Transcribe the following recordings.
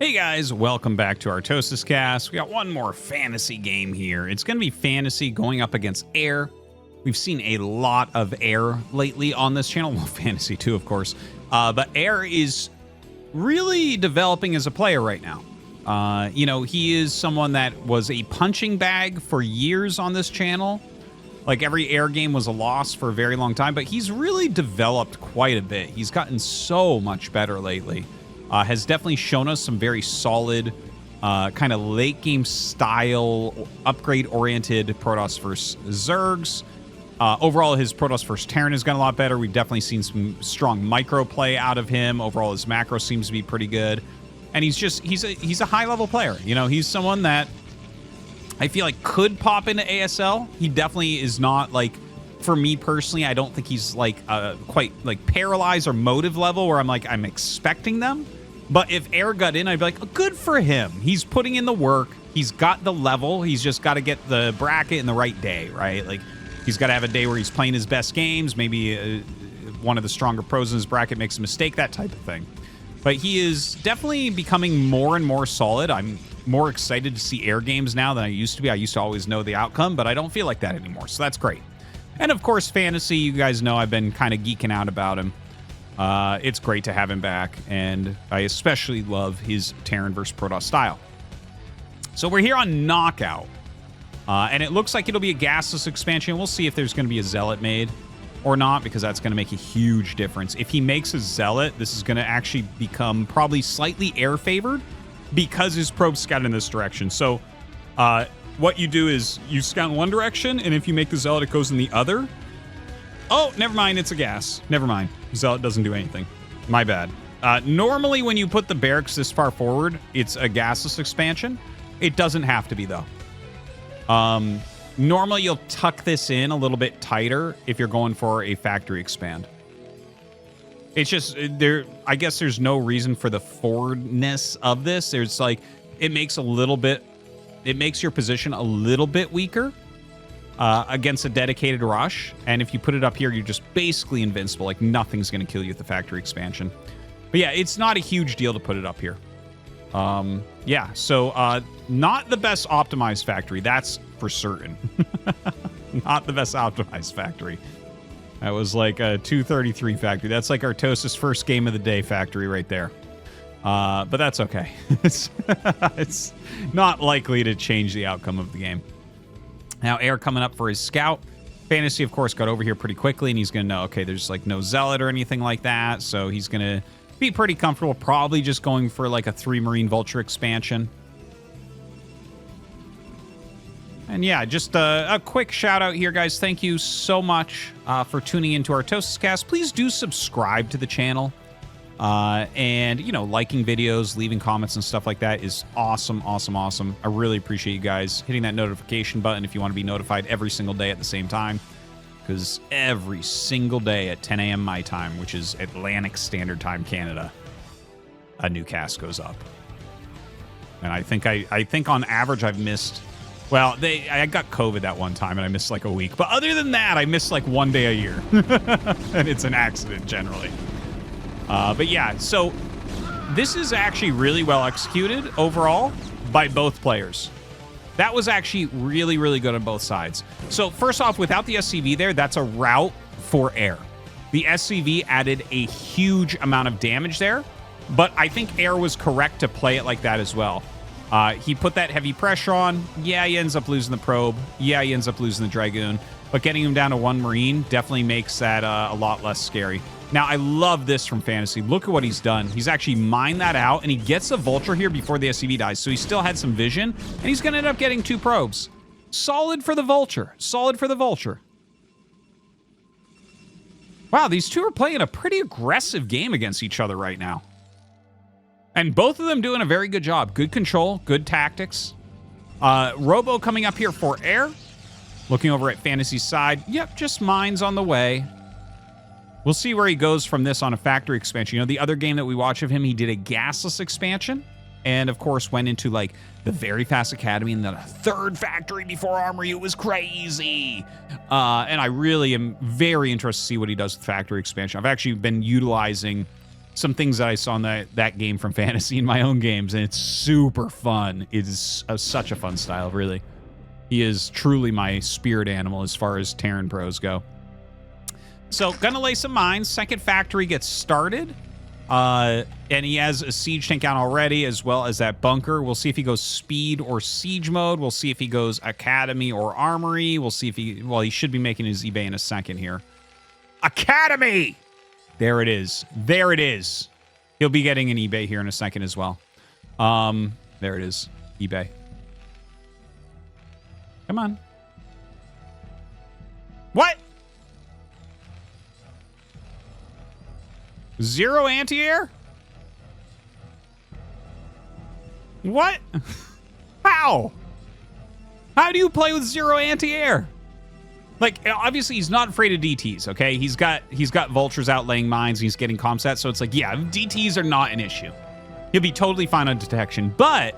Hey guys, welcome back to ArtosisCasts. We got one more fantasy game here. It's going to be fantasy going up against air. We've seen a lot of air lately on this channel. Well, fantasy too, of course. But air is really developing as a player right now. He is someone that was a punching bag for years on this channel. Like every air game was a loss for a very long time, but he's really developed quite a bit. He's gotten so much better lately. Has definitely shown us some very solid kind of late game style upgrade oriented Protoss versus Zergs. Overall, his Protoss versus Terran has gotten a lot better. We've definitely seen some strong micro play out of him. Overall, his macro seems to be pretty good. And he's a high level player. You know, he's someone that I feel like could pop into ASL. He definitely is not like, for me personally, I don't think he's like quite like paralyzed or motive level where I'm expecting them. But if air got in, I'd be like, oh, good for him. He's putting in the work. He's got the level. He's just got to get the bracket in the right day, right? Like he's got to have a day where he's playing his best games. Maybe one of the stronger pros in his bracket makes a mistake, that type of thing. But he is definitely becoming more and more solid. I'm more excited to see air games now than I used to be. I used to always know the outcome, but I don't feel like that anymore. So that's great. And of course, fantasy, you guys know I've been kind of geeking out about him. It's great to have him back, and I especially love his Terran versus Protoss style. So we're here on Knockout, and it looks like it'll be a gasless expansion. We'll see if there's going to be a Zealot made or not, because that's going to make a huge difference. If he makes a Zealot, this is going to actually become probably slightly air-favored because his probes scout in this direction. So what you do is you scout in one direction, and if you make the Zealot, it goes in the other. Oh, never mind. It's a gas. Never mind. Zealot doesn't do anything. My bad. Normally, when you put the barracks this far forward, it's a gasless expansion. It doesn't have to be, though. Normally, you'll tuck this in a little bit tighter if you're going for a factory expand. It's just, I guess there's no reason for the forwardness of this. There's like, it makes your position a little bit weaker against a dedicated rush, and if you put it up here, you're just basically invincible. Like nothing's going to kill you with the factory expansion. But yeah, it's not a huge deal to put it up here. Yeah, so not the best optimized factory, that's for certain. Not the best optimized factory. That was like a 233 factory. That's like Artosis' first game of the day factory right there. But that's okay. It's not likely to change the outcome of the game. Now, air coming up for his scout. Fantasy, of course, got over here pretty quickly, and he's going to know, okay, there's like no Zealot or anything like that, so he's going to be pretty comfortable, probably just going for like a 3 Marine Vulture expansion. And yeah, just a quick shout out here, guys. Thank you so much for tuning into ArtosisCasts. Please do subscribe to the channel. And, you know, liking videos, leaving comments and stuff like that is awesome, awesome, awesome. I really appreciate you guys hitting that notification button if you want to be notified every single day at the same time. Because every single day at 10 a.m. my time, which is Atlantic Standard Time Canada, a new cast goes up. And I think on average I've missed... Well, I got COVID that one time, and I missed like a week. But other than that, I miss like one day a year. And it's an accident, generally. But yeah, so this is actually really well executed overall by both players. That was actually really, really good on both sides. So first off, without the SCV there, that's a route for air. The SCV added a huge amount of damage there, but I think air was correct to play it like that as well. He put that heavy pressure on. Yeah, he ends up losing the probe. Yeah, he ends up losing the Dragoon. But getting him down to 1 Marine definitely makes that a lot less scary. Now, I love this from Fantasy. Look at what he's done. He's actually mined that out, and he gets a Vulture here before the SCV dies, so he still had some vision, and he's going to end up getting 2 probes. Solid for the Vulture. Solid for the Vulture. Wow, these two are playing a pretty aggressive game against each other right now. And both of them doing a very good job. Good control, good tactics. Robo coming up here for air. Looking over at Fantasy's side. Yep, just mines on the way. We'll see where he goes from this on a factory expansion. You know, the other game that we watch of him, he did a gasless expansion. And, of course, went into, like, the very fast academy and then a 3rd factory before Armory. It was crazy. And I really am very interested to see what he does with factory expansion. I've actually been utilizing some things that I saw in that game from Fantasy in my own games, and it's super fun. It is such a fun style, really. He is truly my spirit animal as far as Terran pros go. So, gonna lay some mines. Second factory gets started. And he has a siege tank out already, as well as that bunker. We'll see if he goes speed or siege mode. We'll see if he goes academy or armory. We'll see if he... Well, he should be making his eBay in a second here. Academy! There it is. There it is. He'll be getting an eBay here in a second as well. There it is. eBay. Come on. What? 0 anti-air? What? How? How do you play with 0 anti-air? Like, obviously, he's not afraid of DTs, okay? He's got vultures out laying mines, and he's getting comsats, so it's like, yeah, DTs are not an issue. He'll be totally fine on detection, but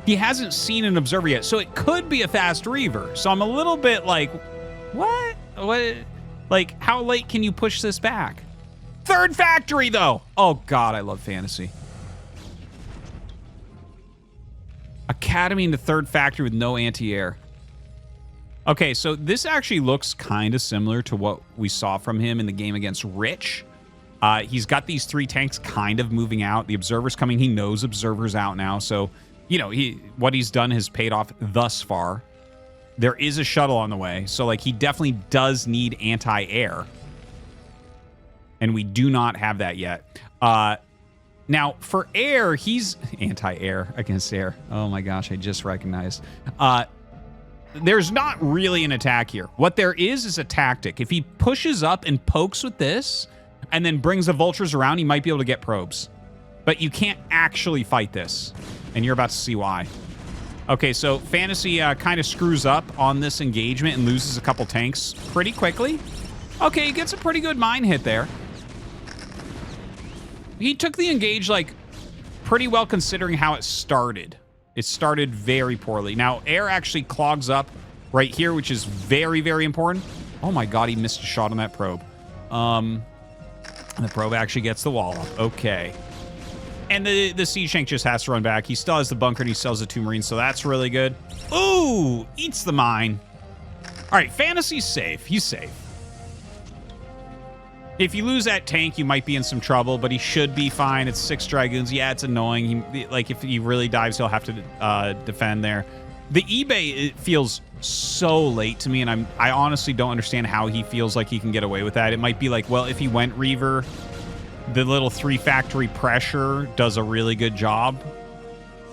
he hasn't seen an observer yet, so it could be a fast Reaver. So I'm a little bit like, what? What? Like, how late can you push this back? Third factory, though! Oh, God, I love Fantasy. Academy into third factory with no anti-air. Okay, so this actually looks kind of similar to what we saw from him in the game against Rich. He's got these 3 tanks kind of moving out. The observer's coming. He knows observer's out now. So, you know, what he's done has paid off thus far. There is a shuttle on the way. So, like, he definitely does need anti-air. And we do not have that yet. Now, for air, he's anti-air against air. Oh, my gosh, I just recognized. There's not really an attack here. What there is a tactic. If he pushes up and pokes with this and then brings the vultures around, he might be able to get probes. But you can't actually fight this. And you're about to see why. Okay, so Fantasy kind of screws up on this engagement and loses a couple tanks pretty quickly. Okay, he gets a pretty good mine hit there. He took the engage, like, pretty well considering how it started. It started very poorly. Now, air actually clogs up right here, which is very, very important. Oh my God, he missed a shot on that probe. And the probe actually gets the wall up. Okay. And the siege tank just has to run back. He still has the bunker and he still has the 2 marines, so that's really good. Ooh, eats the mine. All right, Fantasy's safe. He's safe. If you lose that tank, you might be in some trouble, but he should be fine. It's 6 Dragoons. Yeah, it's annoying. Like, if he really dives, he'll have to defend there. The eBay, it feels so late to me, and I honestly don't understand how he feels like he can get away with that. It might be like, well, if he went Reaver, the little 3 factory pressure does a really good job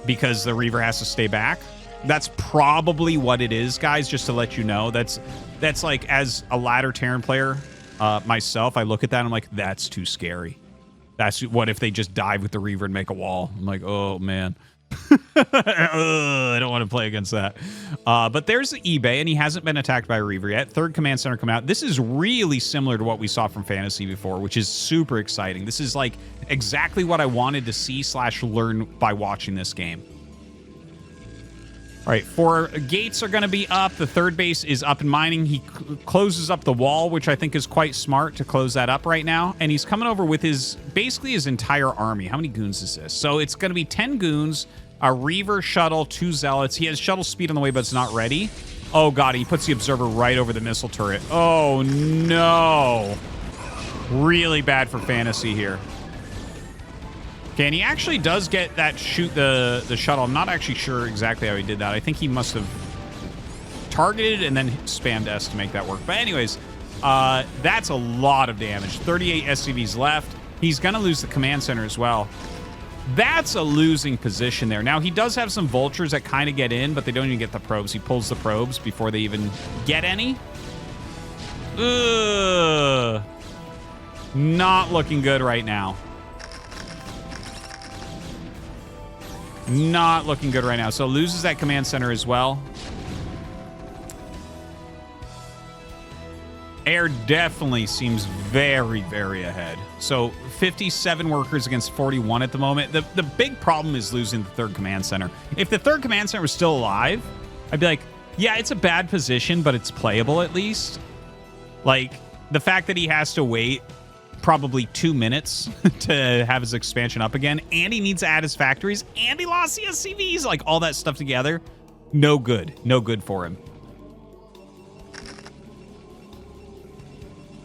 because the Reaver has to stay back. That's probably what it is, guys, just to let you know. That's like, as a ladder Terran player... myself, I look at that and I'm like, that's too scary. That's what if they just dive with the Reaver and make a wall. I'm like, oh man. I don't want to play against that. But there's the eBay, and he hasn't been attacked by a Reaver yet. Third command center come out. This is really similar to what we saw from Fantasy before, which is super exciting. This is like exactly what I wanted to see / learn by watching this game. All right, 4 gates are going to be up. The third base is up and mining. He closes up the wall, which I think is quite smart to close that up right now. And he's coming over with basically his entire army. How many goons is this? So it's going to be 10 goons, a Reaver shuttle, 2 zealots. He has shuttle speed on the way, but it's not ready. Oh, God, he puts the observer right over the missile turret. Oh, no. Really bad for Fantasy here. Okay, and he actually does get that shoot the shuttle. I'm not actually sure exactly how he did that. I think he must have targeted and then spammed S to make that work. But anyways, that's a lot of damage. 38 SCVs left. He's going to lose the command center as well. That's a losing position there. Now, he does have some vultures that kind of get in, but they don't even get the probes. He pulls the probes before they even get any. Ugh. Not looking good right now. Not looking good right now. So loses that command center as well. Air definitely seems very, very ahead. So 57 workers against 41 at the moment. The big problem is losing the third command center. If the third command center was still alive, I'd be like, yeah, it's a bad position, but it's playable at least. Like, the fact that he has to wait probably 2 minutes to have his expansion up again, and he needs to add his factories, and he lost the SCVs, like all that stuff together. No good for him.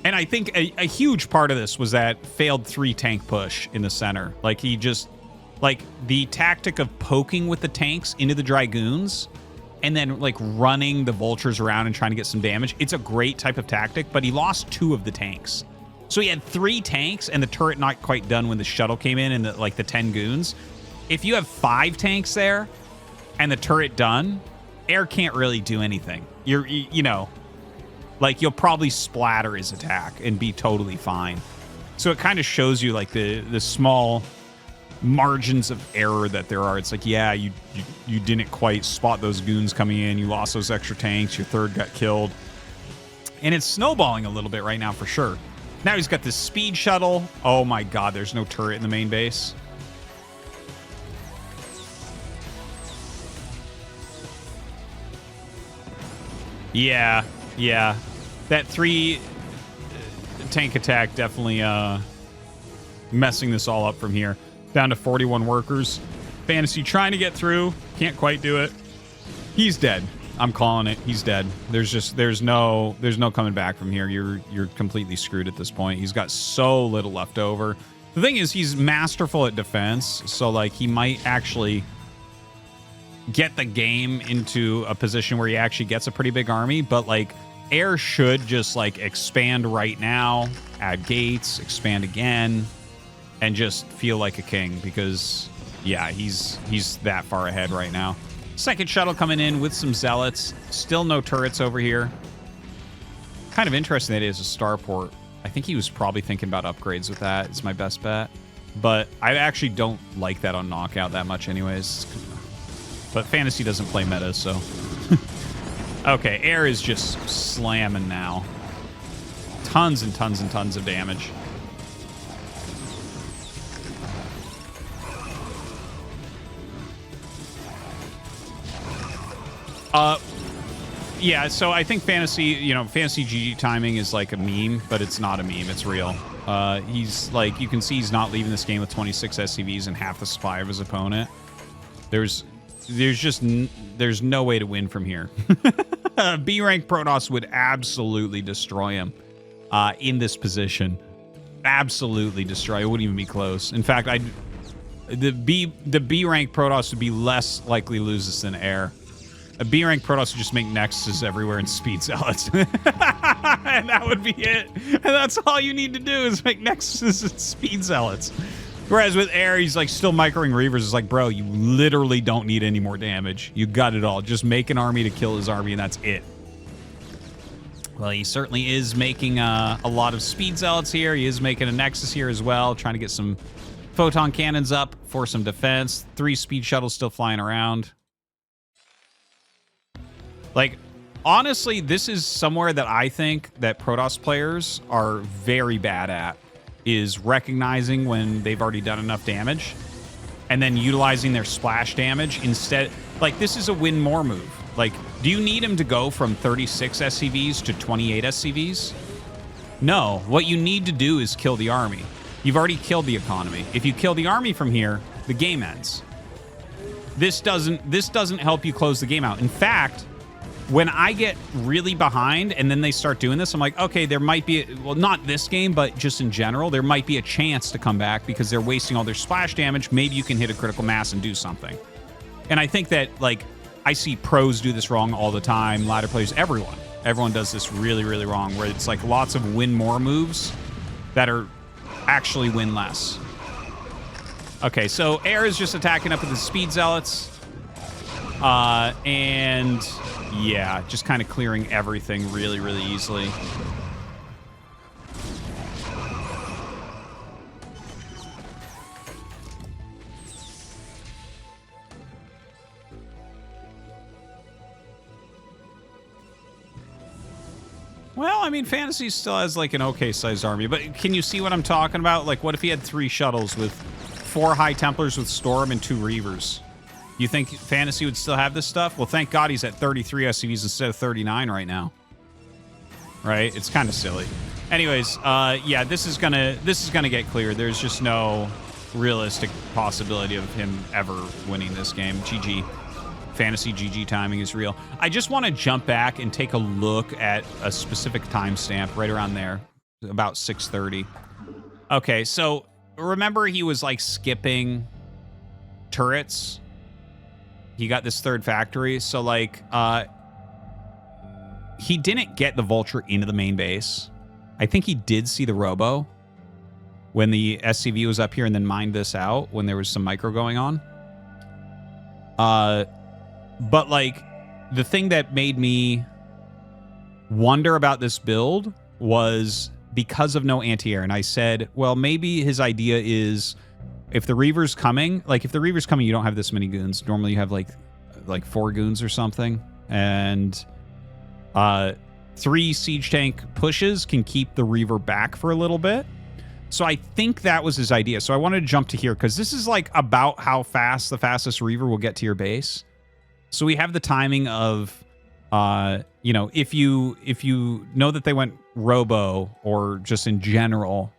And I think a huge part of this was that failed 3 tank push in the center. Like he just, like the tactic of poking with the tanks into the Dragoons and then like running the vultures around and trying to get some damage. It's a great type of tactic, but he lost 2 of the tanks. So he had 3 tanks and the turret not quite done when the shuttle came in and the 10 goons. If you have 5 tanks there and the turret done, air can't really do anything. You know, like you'll probably splatter his attack and be totally fine. So it kind of shows you like the small margins of error that there are. It's like, yeah, you didn't quite spot those goons coming in. You lost those extra tanks. Your third got killed. And it's snowballing a little bit right now for sure. Now he's got this speed shuttle. Oh my god, there's no turret in the main base. Yeah. That 3 tank attack definitely messing this all up from here. Down to 41 workers. Fantasy trying to get through. Can't quite do it. He's dead. I'm calling it. He's dead. There's no coming back from here. You're completely screwed at this point. He's got so little left over. The thing is, he's masterful at defense, so like he might actually get the game into a position where he actually gets a pretty big army, but like air should just like expand right now, add gates, expand again, and just feel like a king because yeah, he's that far ahead right now. Second shuttle coming in with some zealots. Still no turrets over here. Kind of interesting that it is a starport. I think he was probably thinking about upgrades with that. It's my best bet. But I actually don't like that on Knockout that much anyways. But Fantasy doesn't play meta, so... Okay, air is just slamming now. Tons and tons and tons of damage. Yeah, so I think Fantasy GG timing is like a meme, but it's not a meme, it's real. He's like, you can see he's not leaving this game with 26 SCVs and half the supply of his opponent. There's no way to win from here. B rank Protoss would absolutely destroy him in this position. Absolutely destroy. It wouldn't even be close. In fact, the B rank Protoss would be less likely to lose this than air. A B rank Protoss would just make Nexuses everywhere and speed zealots. And that would be it. And that's all you need to do is make Nexuses and speed zealots. Whereas with air, he's like still microing Reavers. It's like, bro, you literally don't need any more damage. You got it all. Just make an army to kill his army, and that's it. Well, he certainly is making a lot of speed zealots here. He is making a Nexus here as well, trying to get some photon cannons up for some defense. 3 speed shuttles still flying around. Like, honestly, this is somewhere that I think that Protoss players are very bad at, is recognizing when they've already done enough damage and then utilizing their splash damage instead. Like, this is a win more move. Like, do you need him to go from 36 SCVs to 28 SCVs? No. What you need to do is kill the army. You've already killed the economy. If you kill the army from here, the game ends. This doesn't help you close the game out. In fact, when I get really behind and then they start doing this, I'm like, okay, there might be, well, not this game, but just in general, there might be a chance to come back because they're wasting all their splash damage. Maybe you can hit a critical mass and do something. And I think that, like, I see pros do this wrong all the time. Ladder players, everyone does this really, really wrong, where it's like lots of win more moves that are actually win less. Okay, so air is just attacking up with the speed zealots. And yeah, just kind of clearing everything really, really easily. Well, I mean, Fantasy still has like an okay sized army, but can you see what I'm talking about? Like, what if he had 3 shuttles with 4 High Templars with Storm and 2 Reavers? You think Fantasy would still have this stuff? Well, thank God he's at 33 SCVs instead of 39 right now. Right? It's kind of silly. Anyways, yeah, this is gonna get clear. There's just no realistic possibility of him ever winning this game. GG. Fantasy GG timing is real. I just want to jump back and take a look at a specific timestamp right around there, about 6:30. Okay, so remember he was like skipping turrets. He got this third factory, so like he didn't get the vulture into the main base. I think he did see the robo when the SCV was up here and then mined this out when there was some micro going on. But like the thing that made me wonder about this build was because of no anti-air. And I said, well, maybe his idea is if the Reaver's coming, like if the Reaver's coming, you don't have this many goons. Normally you have like 4 goons or something. And 3 siege tank pushes can keep the Reaver back for a little bit. So I think that was his idea. So I wanted to jump to here because this is like about how fast the fastest Reaver will get to your base. So we have the timing of, you know, if you know that they went robo or just in general,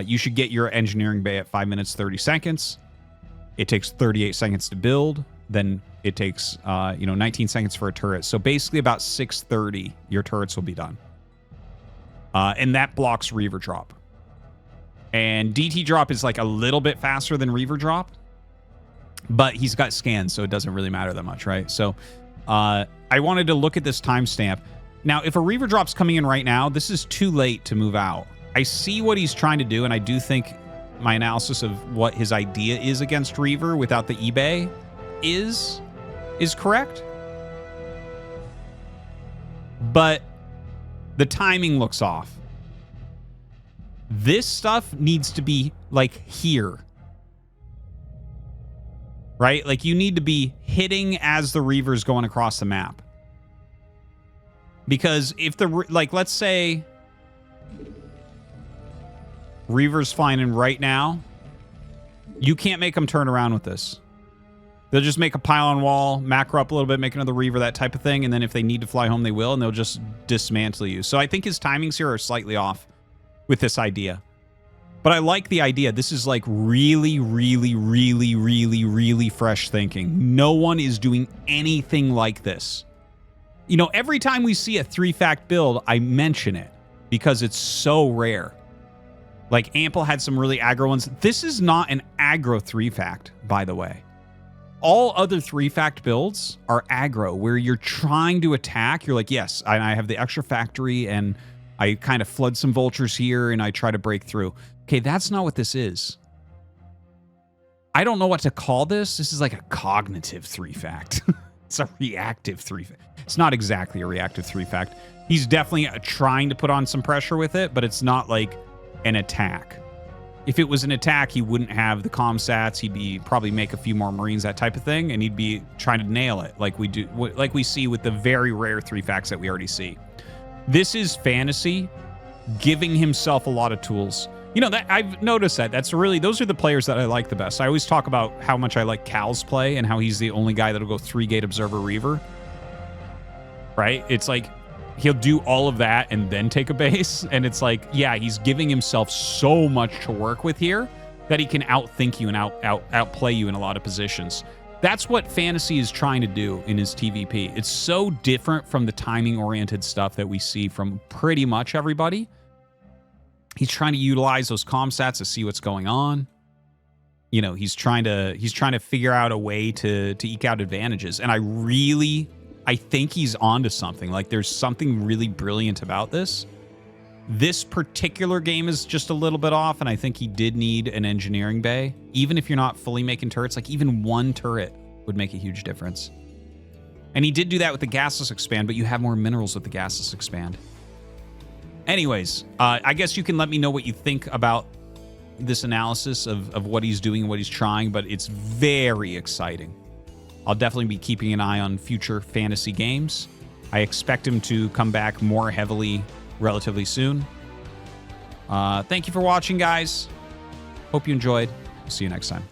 you should get your engineering bay at 5 minutes, 30 seconds. It takes 38 seconds to build. Then it takes, 19 seconds for a turret. So basically about 6:30, your turrets will be done. And that blocks Reaver drop. And DT drop is like a little bit faster than Reaver drop. But he's got scans, so it doesn't really matter that much, right? So I wanted to look at this timestamp. Now, if a Reaver drop's coming in right now, this is too late to move out. I see what he's trying to do, and I do think my analysis of what his idea is against Reaver without the eBay is correct. But the timing looks off. This stuff needs to be, like, here. Right? Like, you need to be hitting as the Reaver's going across the map. Because if the, like, let's say Reaver's flying in right now, you can't make them turn around with this. They'll just make a pylon wall, macro up a little bit, make another Reaver, that type of thing, and then if they need to fly home, they will, and they'll just dismantle you. So I think his timings here are slightly off with this idea. But I like the idea. This is like really, really, really, really, really fresh thinking. No one is doing anything like this. You know, every time we see a 3-fact build, I mention it because it's so rare. Like, Ample had some really aggro ones. This is not an aggro 3-fact, by the way. All other 3-fact builds are aggro, where you're trying to attack. You're like, yes, I have the extra factory, and I kind of flood some vultures here, and I try to break through. Okay, that's not what this is. I don't know what to call this. This is like a cognitive 3-fact. It's a reactive 3-fact. It's not exactly a reactive 3-fact. He's definitely trying to put on some pressure with it, but it's not like an attack. If it was an attack, he wouldn't have the comm sats. He'd be probably make a few more Marines, that type of thing, and he'd be trying to nail it like we do, like we see with the very rare 3-facts that we already see. This is fantasy giving himself a lot of tools. You know, that I've noticed that. That's really, those are the players that I like the best. I always talk about how much I like Cal's play and how he's the only guy that'll go 3-gate Observer Reaver. Right? It's like, he'll do all of that and then take a base. And it's like, yeah, he's giving himself so much to work with here that he can outthink you and outplay you in a lot of positions. That's what fantasy is trying to do in his TVP. It's so different from the timing-oriented stuff that we see from pretty much everybody. He's trying to utilize those comm sats to see what's going on. You know, he's trying to figure out a way to eke out advantages. And I think he's onto something. Like, there's something really brilliant about this. This particular game is just a little bit off, and I think he did need an engineering bay. Even if you're not fully making turrets, like even one turret would make a huge difference. And he did do that with the gasless expand, but you have more minerals with the gasless expand. Anyways, I guess you can let me know what you think about this analysis of what he's doing and what he's trying, but it's very exciting. I'll definitely be keeping an eye on future fantasy games. I expect him to come back more heavily relatively soon. Thank you for watching, guys. Hope you enjoyed. See you next time.